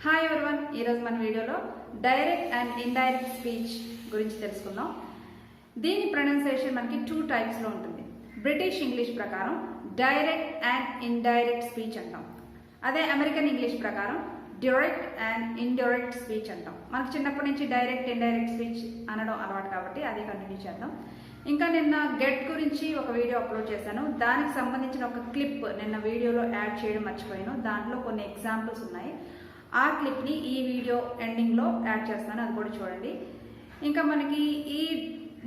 Hi everyone, ఈరోజు మన వీడియోలో డైరెక్ట్ అండ్ ఇండైరెక్ట్ స్పీచ్ గురించి తెలుసుకుందాం. దీని ప్రొనౌన్సియేషన్ మనకి 2 టైప్స్లో ఉంటుంది. బ్రిటిష్ ఇంగ్లీష్ ప్రకారం డైరెక్ట్ అండ్ ఇండైరెక్ట్ స్పీచ్ అంటాం. అదే అమెరికన్ ఇంగ్లీష్ ప్రకారం డైరెక్ట్ అండ్ ఇండైరెక్ట్ స్పీచ్ అంటాం. మనకి చిన్నప్పటి నుంచి డైరెక్ట్ ఇండైరెక్ట్ స్పీచ్ అనడం అలవాటు కాబట్టి అది కంటిన్యూ చేద్దాం. ఇంకా నిన్న గెట్ గురించి ఒక వీడియో అప్లోడ్ చేశాను. దానికి సంబంధించిన ఒక క్లిప్ నిన్న వీడియోలో యాడ్ చేయడం మర్చిపోయాను. దాంట్లో కొన్ని ఎగ్జాంపుల్స్ ఉన్నాయి. ఆ క్లిప్ని ఈ వీడియో ఎండింగ్లో యాడ్ చేస్తాను, అది కూడా చూడండి. ఇంకా మనకి ఈ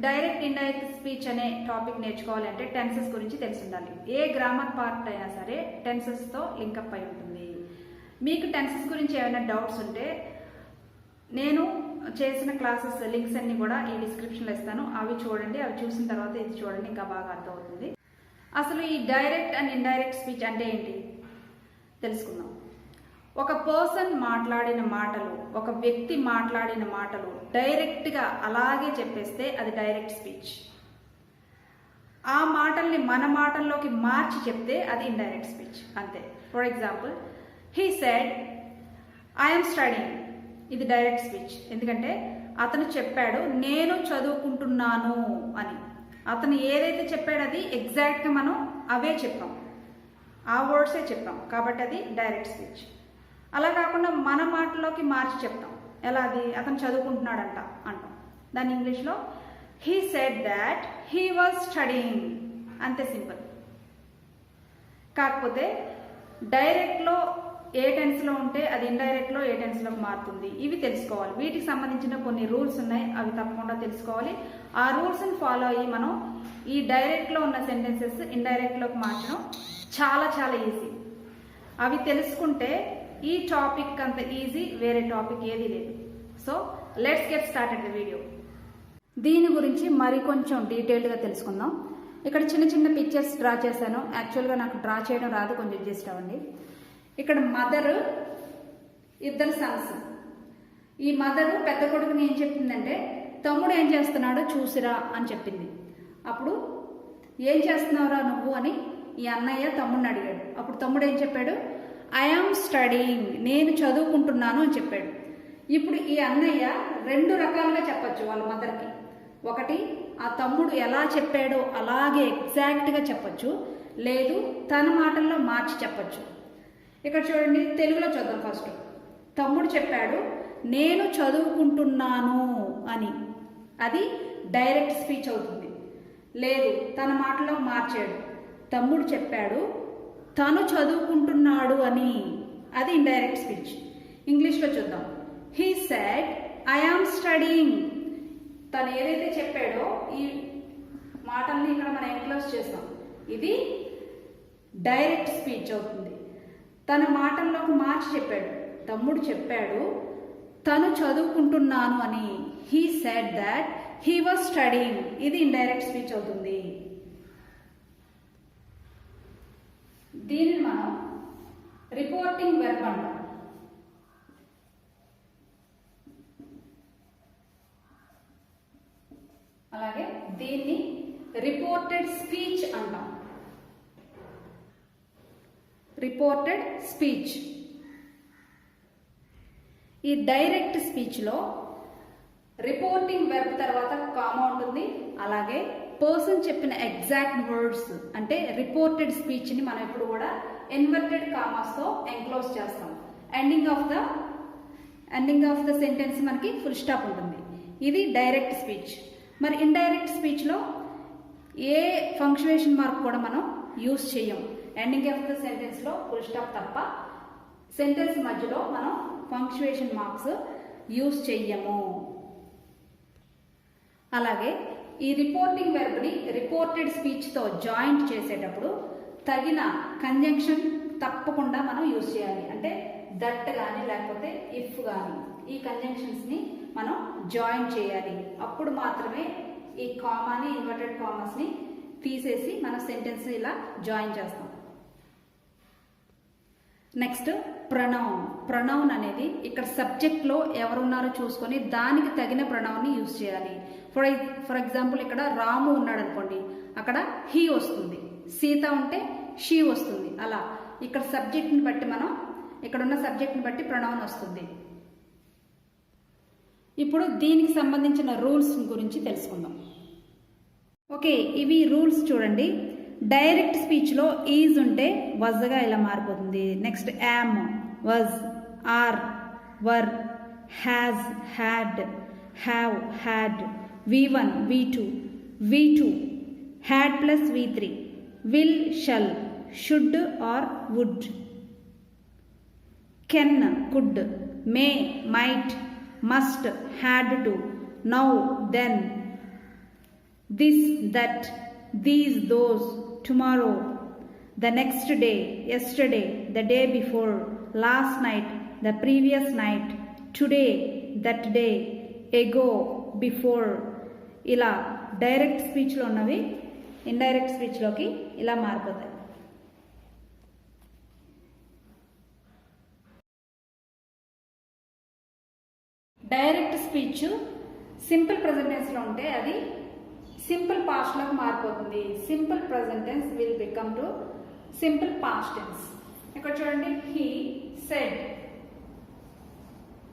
డైరెక్ట్ ఇండైరెక్ట్ స్పీచ్ అనే టాపిక్ నేర్చుకోవాలి అంటే టెన్సెస్ గురించి తెలిసి ఉండాలి. ఏ గ్రామర్ పార్ట్ అయినా సరే టెన్సెస్తో లింకప్ అయి ఉంటుంది. మీకు టెన్సెస్ గురించి ఏమైనా డౌట్స్ ఉంటే నేను చేసిన క్లాసెస్ లింక్స్ అన్ని కూడా ఈ డిస్క్రిప్షన్లో ఇస్తాను. అవి చూడండి. అవి చూసిన తర్వాత ఇది చూడండి, ఇంకా బాగా అర్థమవుతుంది. అసలు ఈ డైరెక్ట్ అండ్ ఇండైరెక్ట్ స్పీచ్ అంటే ఏంటి తెలుసుకుందాం. ఒక పర్సన్ మాట్లాడిన మాటలు, ఒక వ్యక్తి మాట్లాడిన మాటలు డైరెక్ట్గా అలాగే చెప్పేస్తే అది డైరెక్ట్ స్పీచ్. ఆ మాటల్ని మన మాటల్లోకి మార్చి చెప్తే అది ఇండైరెక్ట్ స్పీచ్ అంతే. For example, he said I'm studying. ఇది డైరెక్ట్ స్పీచ్. ఎందుకంటే అతను చెప్పాడు నేను చదువుకుంటున్నాను అని. అతను ఏదైతే చెప్పాడో అది ఎగ్జాక్ట్గా మనం అవే చెప్పాం, ఆ వర్డ్సే చెప్పాం, కాబట్టి అది డైరెక్ట్ స్పీచ్. అలా కాకుండా మన మాటలోకి మార్చి చెప్తాం. ఎలా? అది అతను చదువుకుంటున్నాడంట అంటాం. దాని ఇంగ్లీష్లో he said that he was studying, అంతే సింపుల్. కాకపోతే డైరెక్ట్లో ఏ టెన్స్లో ఉంటే అది ఇండైరెక్ట్లో ఏ టెన్స్లోకి మారుతుంది, ఇవి తెలుసుకోవాలి. వీటికి సంబంధించిన కొన్ని రూల్స్ ఉన్నాయి, అవి తప్పకుండా తెలుసుకోవాలి. ఆ రూల్స్ని ఫాలో అయ్యి మనం ఈ డైరెక్ట్లో ఉన్న సెంటెన్సెస్ ఇండైరెక్ట్లోకి మార్చడం చాలా చాలా ఈజీ. అవి తెలుసుకుంటే ఈ టాపిక్ అంత ఈజీ వేరే టాపిక్ ఏదీ లేదు. So let's get started the video. దీని గురించి మరి కొంచెం డీటెయిల్డ్గా తెలుసుకుందాం. ఇక్కడ చిన్న చిన్న పిక్చర్స్ డ్రా చేశాను. యాక్చువల్గా నాకు డ్రా చేయడం రాదు, కొంచెం అడ్జస్ట్ అవ్వండి. ఇక్కడ మదరు, ఇద్దరు సన్స్. ఈ మదరు పెద్ద కొడుకుని ఏం చెప్పిందంటే తమ్ముడు ఏం చేస్తున్నాడో చూసిరా అని చెప్పింది. అప్పుడు ఏం చేస్తున్నావురా నువ్వు అని ఈ అన్నయ్య తమ్ముడిని అడిగాడు. అప్పుడు తమ్ముడు ఏం చెప్పాడు? ఐఆమ్ స్టడీయింగ్, నేను చదువుకుంటున్నాను అని చెప్పాడు. ఇప్పుడు ఈ అన్నయ్య 2 రకాలుగా చెప్పచ్చు వాళ్ళ మదర్కి. ఒకటి, ఆ తమ్ముడు ఎలా చెప్పాడో అలాగే ఎగ్జాక్ట్గా చెప్పచ్చు, లేదు తన మాటల్లో మార్చి చెప్పచ్చు. ఇక్కడ చూడండి, తెలుగులో చూద్దాం. ఫస్ట్ తమ్ముడు చెప్పాడు నేను చదువుకుంటున్నాను అని, అది డైరెక్ట్ స్పీచ్ అవుతుంది. లేదు తన మాటలో మార్చాడు, తమ్ముడు చెప్పాడు తను చదువుకుంటున్నాడు అని, అది ఇండైరెక్ట్ స్పీచ్. ఇంగ్లీష్లో చూద్దాం. He said I am studying. తను ఏదైతే చెప్పాడో ఈ మాటల్ని ఇక్కడ మనం ఎన్క్లోజ్ చేస్తాం, ఇది డైరెక్ట్ స్పీచ్ అవుతుంది. తన మాటల్లోకి మార్చి చెప్పాడు, తమ్ముడు చెప్పాడు తను చదువుకుంటున్నాను అని, he said that he was studying, ఇది ఇండైరెక్ట్ స్పీచ్ అవుతుంది. దీనిని మనం రిపోర్టింగ్ వెర్బ్ అంటాం. అలాగే దీన్ని రిపోర్టెడ్ స్పీచ్ అంటాం. Reported speech. ఈ డైరెక్ట్ స్పీచ్లో రిపోర్టింగ్ వెర్బ్ తర్వాత కామా ఉంటుంది. అలాగే పర్సన్ చెప్పిన ఎగ్జాక్ట్ వర్డ్స్ అంటే రిపోర్టెడ్ స్పీచ్ని మనం ఎప్పుడు కూడా ఇన్వర్టెడ్ కామాస్తో ఎన్క్లోజ్ చేస్తాం. ఎండింగ్ ఆఫ్ ద సెంటెన్స్ మనకి ఫుల్ స్టాప్ ఉంటుంది. ఇది డైరెక్ట్ స్పీచ్. మరి ఇండైరెక్ట్ స్పీచ్లో ఏ పంక్చుయేషన్ మార్క్ కూడా మనం యూజ్ చేయం. ఎండింగ్ ఆఫ్ ద సెంటెన్స్లో ఫుల్ స్టాప్ తప్ప సెంటెన్స్ మధ్యలో మనం పంక్చుయేషన్ మార్క్స్ యూజ్ చెయ్యము. అలాగే ఈ రిపోర్టింగ్ వెర్బ్ని రిపోర్టెడ్ స్పీచ్తో జాయింట్ చేసేటప్పుడు తగిన కంజంక్షన్ తప్పకుండా మనం యూజ్ చేయాలి. అంటే దట్ కానీ లేకపోతే ఇఫ్ కానీ ఈ కంజంక్షన్స్ని మనం జాయిన్ చేయాలి. అప్పుడు మాత్రమే ఈ కామాని, ఇన్వర్టెడ్ కామాస్ని తీసేసి మన సెంటెన్స్ ఇలా జాయిన్ చేస్తాం. Next pronoun. ప్రొనౌన్ అనేది ఇక్కడ సబ్జెక్ట్లో ఎవరున్నారో చూసుకొని దానికి తగిన ప్రొనౌన్ని యూజ్ చేయాలి. ఫర్ ఎగ్జాంపుల్ ఇక్కడ రాము ఉన్నాడు అనుకోండి, అక్కడ హీ వస్తుంది. సీత ఉంటే షీ వస్తుంది. అలా ఇక్కడ సబ్జెక్ట్ని బట్టి మనం ఇక్కడ ఉన్న సబ్జెక్ట్ని బట్టి ప్రొనౌన్ వస్తుంది. ఇప్పుడు దీనికి సంబంధించిన రూల్స్ గురించి తెలుసుకుందాం. ఓకే, ఇవి రూల్స్ చూడండి. డైరెక్ట్ స్పీచ్లో ఈజ్ ఉంటే వజ్గా ఇలా మారిపోతుంది. Next am, was, are, were, has, had, have, had, V1, V2, V2, had plus V3, will, shall, should or would, can, could, may, might, must, had to, now, then, this, that, these, those, tomorrow, the next day, yesterday, the day before, last night, the previous night, today, that day, ago, before. ఇలా direct స్పీచ్లో ఉన్నవి indirect స్పీచ్లోకి ఇలా మారిపోతాయి. Direct speech simple present టెన్స్లో ఉంటే అది simple పాస్ట్లోకి మారిపోతుంది. Simple present tense will become to simple past tense. ఇక్కడ చూడండి, హీ సెడ్.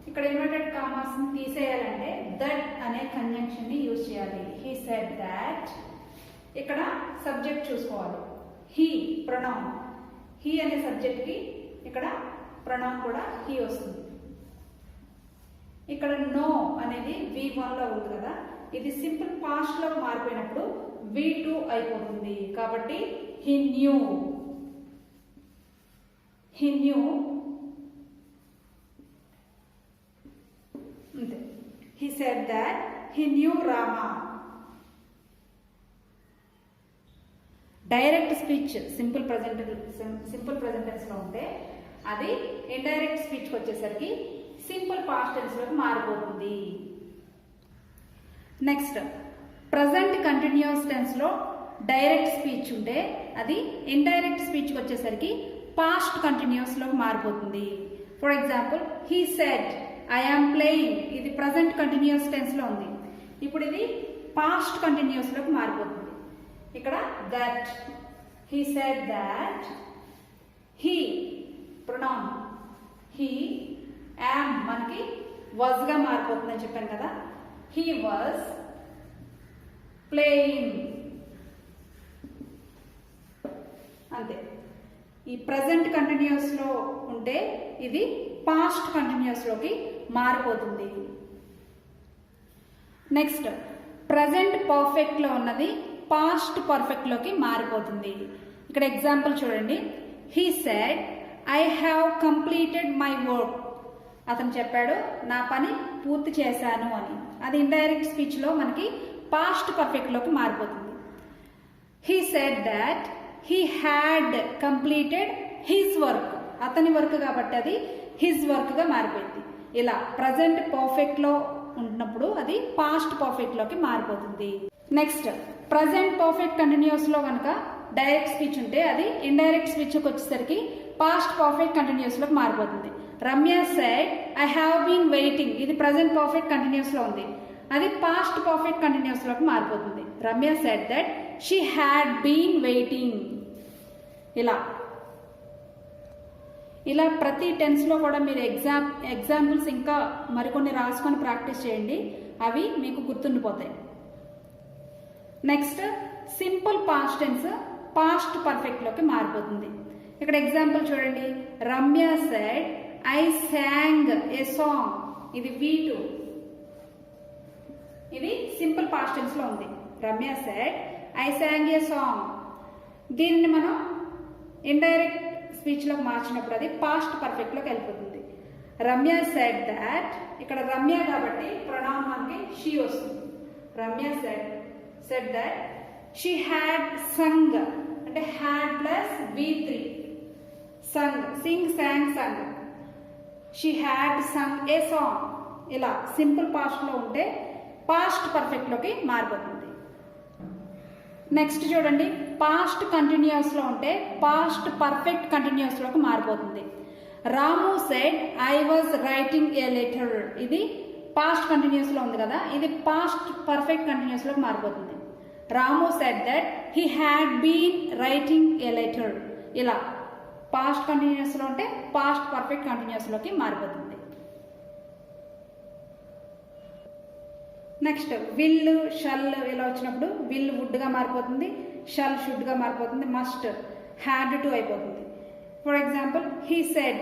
ఇక్కడ ఇన్వర్టెడ్ కామాస్ తీసేయాలంటే దట్ అనే కంజంక్షన్ ని యూజ్ చేయాలి. He said that. ఇక్కడ సబ్జెక్ట్ చూసుకోవాలి. He pronoun. హీ అనే సబ్జెక్ట్ కి ఇక్కడ ప్రొనౌన్ కూడా హీ వస్తుంది. ఇక్కడ నో అనేది V1 లో ఉంది కదా, ఇది సింపుల్ పాస్ట్ లో మారిపోయినప్పుడు V2 అయిపోతుంది. కాబట్టి he knew. He knew. He said that he knew Rama. Direct speech simple present tense లో ఉంటే అది ఇండైరెక్ట్ స్పీచ్కి వచ్చేసరికి సింపుల్ పాస్ట్ టెన్స్ లోకి మారిపోతుంది. నెక్స్ట్, ప్రజెంట్ కంటిన్యూస్ టెన్స్ లో డైరెక్ట్ స్పీచ్ ఉంటే అది ఇండైరెక్ట్ స్పీచ్కి వచ్చేసరికి పాస్ట్ కంటిన్యూస్ లోకి మారిపోతుంది. For example, he said I am playing. ఇది ప్రజెంట్ కంటిన్యూస్ టెన్స్ లో ఉంది. ఇప్పుడు ఇది పాస్ట్ కంటిన్యూస్ లోకి మారిపోతుంది. ఇక్కడ that. He said that. He pronoun. He. Am మనకి వాజ్ గా మారిపోతుందని చెప్పాను కదా. He was playing. అంతే. ఈ ప్రజెంట్ కంటిన్యూస్ లో ఉంటే ఇది పాస్ట్ కంటిన్యూస్ లోకి మారిపోతుంది. నెక్స్ట్, ప్రజెంట్ పర్ఫెక్ట్ లో ఉన్నది పాస్ట్ పర్ఫెక్ట్ లోకి మారిపోతుంది. ఇక్కడ ఎగ్జాంపుల్ చూడండి. He said I have completed my work. అతను చెప్పాడు నా పని పూర్తి చేశాను అని. అది ఇండైరెక్ట్ స్పీచ్ లో మనకి పాస్ట్ పర్ఫెక్ట్ లోకి మారిపోతుంది. He said that he had completed his work. అతని వర్క్ కాబట్టి అది హిజ్ వర్క్ గా మారిపోయింది. ఇలా ప్రజెంట్ పర్ఫెక్ట్ లో ఉన్నప్పుడు అది పాస్ట్ పర్ఫెక్ట్ లోకి మారిపోతుంది. నెక్స్ట్, ప్రజెంట్ పర్ఫెక్ట్ కంటిన్యూస్ లో కనుక డైరెక్ట్ స్పీచ్ ఉంటే అది ఇండైరెక్ట్ స్పీచ్ వచ్చేసరికి పాస్ట్ పర్ఫెక్ట్ కంటిన్యూస్ లోకి మారిపోతుంది. Ramya said I have been waiting. ఇది ప్రజెంట్ పర్ఫెక్ట్ కంటిన్యూస్ లో ఉంది. అది పాస్ట్ పర్ఫెక్ట్ కంటిన్యూస్ లోకి మారిపోతుంది. Ramya said that she had been waiting. ఇలా ప్రతి టెన్స్లో కూడా మీరు ఎగ్జాంపుల్స్ ఇంకా మరికొన్ని రాసుకొని ప్రాక్టీస్ చేయండి. అవి మీకు గుర్తుండిపోతాయి. Next, simple past tense past పర్ఫెక్ట్లోకి మారిపోతుంది. ఇక్కడ ఎగ్జాంపుల్ చూడండి. Ramya said I sang a song. ఇది V2. ఇది సింపుల్ పాస్ట్ టెన్స్లో ఉంది. Ramya said I sang a song. దీనిని మనం ఇండైరెక్ట్ స్పీచ్లోకి మార్చినప్పుడు అది పాస్ట్ పర్ఫెక్ట్లోకి వెళ్ళిపోతుంది. Ramya said that. ఇక్కడ రమ్య కాబట్టి ప్రొనౌన్ మనకి షీ వస్తుంది. Ramya said that she had sung. అంటే had plus V3. Sung, sing, sang, sung. She had Sung A song. ఇలా సింపుల్ పాస్ట్లో ఉంటే పాస్ట్ పర్ఫెక్ట్లోకి మారిపోతుంది. నెక్స్ట్ చూడండి, పాస్ట్ కంటిన్యూస్లో ఉంటే పాస్ట్ పర్ఫెక్ట్ కంటిన్యూస్లోకి మారిపోతుంది. Ramu said I was writing a letter. ఇది పాస్ట్ కంటిన్యూస్లో ఉంది కదా, ఇది పాస్ట్ పర్ఫెక్ట్ కంటిన్యూస్లోకి మారిపోతుంది. Ramu said that he had been writing a letter. ఇలా పాస్ట్ కంటిన్యూస్లో ఉంటే పాస్ట్ పర్ఫెక్ట్ కంటిన్యూస్లోకి మారిపోతుంది. నెక్స్ట్ విల్, షల్ ఇలా వచ్చినప్పుడు విల్ వుడ్గా మారిపోతుంది, షల్ షుడ్గా మారిపోతుంది, మస్ట్ హ్యాడ్ టు అయిపోతుంది. For example he said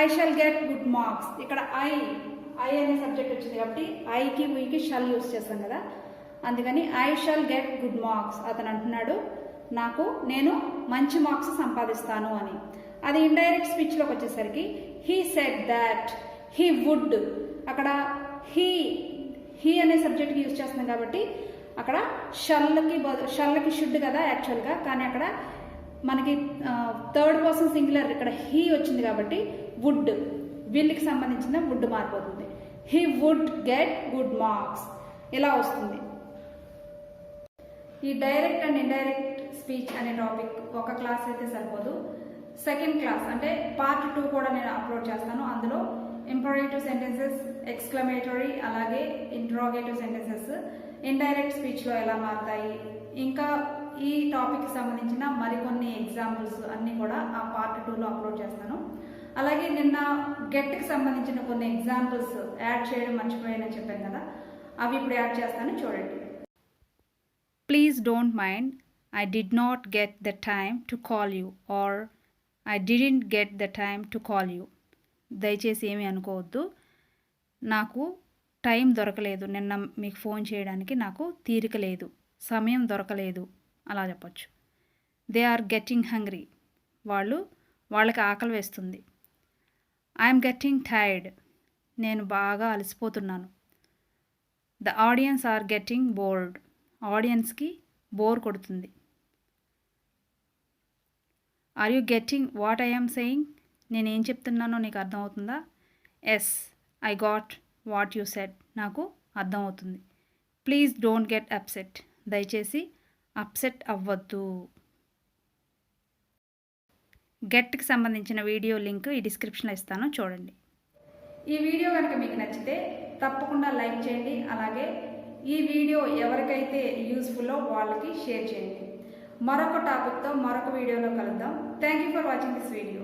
I shall get good marks. ఇక్కడ ఐ అనే సబ్జెక్ట్ వచ్చింది కాబట్టి ఐకి వీకి షల్ యూస్ చేస్తాం కదా, అందుకని I shall get good marks. అతను అంటున్నాడు నేను మంచి మార్క్స్ సంపాదిస్తాను అని. అది ఇండైరెక్ట్ స్పీచ్లోకి వచ్చేసరికి he said that he would, అక్కడ హీ అనే సబ్జెక్ట్కి యూజ్ చేస్తున్నాం కాబట్టి అక్కడ షల్కి షుడ్ కదా యాక్చువల్గా, కానీ అక్కడ మనకి థర్డ్ పర్సన్ సింగులర్ ఇక్కడ హీ వచ్చింది కాబట్టి వుడ్, విల్కి సంబంధించిన వుడ్ మారిపోతుంది. He would get good marks ఇలా వస్తుంది. ఈ డైరెక్ట్ అండ్ ఇండైరెక్ట్ స్పీచ్ అనే టాపిక్ ఒక క్లాస్ అయితే సరిపోదు, సెకండ్ క్లాస్ అంటే పార్ట్ 2 కూడా నేను అప్లోడ్ చేస్తాను. అందులో ఇంపరేటివ్ సెంటెన్సెస్, ఎక్స్క్లమేటరీ, అలాగే ఇంట్రోగేటివ్ సెంటెన్సెస్ ఇండైరెక్ట్ స్పీచ్లో ఎలా మారుతాయి, ఇంకా ఈ టాపిక్కి సంబంధించిన మరికొన్ని ఎగ్జాంపుల్స్ అన్నీ కూడా ఆ పార్ట్ 2లో అప్లోడ్ చేస్తాను. అలాగే నిన్న గెట్కి సంబంధించిన కొన్ని ఎగ్జాంపుల్స్ యాడ్ చేయడం మర్చిపోయానని చెప్పాను కదా, అవి ఇప్పుడు యాడ్ చేస్తాను చూడండి. Please don't mind, I did not get the time to call you or I didn't get the time to call you. దయచేసి ఏమీ అనుకోవద్దు, నాకు టైం దొరకలేదు, నిన్న మీకు ఫోన్ చేయడానికి నాకు తీరిక లేదు, సమయం దొరకలేదు అలా చెప్పచ్చు. దే ఆర్ గెట్టింగ్ హంగ్రీ, వాళ్ళకి ఆకలి వేస్తుంది. ఐఎమ్ గెట్టింగ్ టైర్డ్, నేను బాగా అలసిపోతున్నాను. The audience are getting bored, ఆడియన్స్కి బోర్ కొడుతుంది. Are you getting what I am saying, నేనేం చెప్తున్నానో నీకు అర్థమవుతుందా? Yes I got what you said, నాకు అర్థమవుతుంది. ప్లీజ్ డోంట్ గెట్ అప్సెట్, దయచేసి అప్సెట్ అవ్వద్దు. గెట్కి సంబంధించిన వీడియో లింక్ ఈ డిస్క్రిప్షన్లో ఇస్తాను చూడండి. ఈ వీడియో కనుక మీకు నచ్చితే తప్పకుండా లైక్ చేయండి, అలాగే ఈ వీడియో ఎవరికైతే యూస్ఫుల్లో వాళ్ళకి షేర్ చేయండి. మరొక టాపిక్తో మరొక వీడియోలో కలుద్దాం. Thank you for watching this video.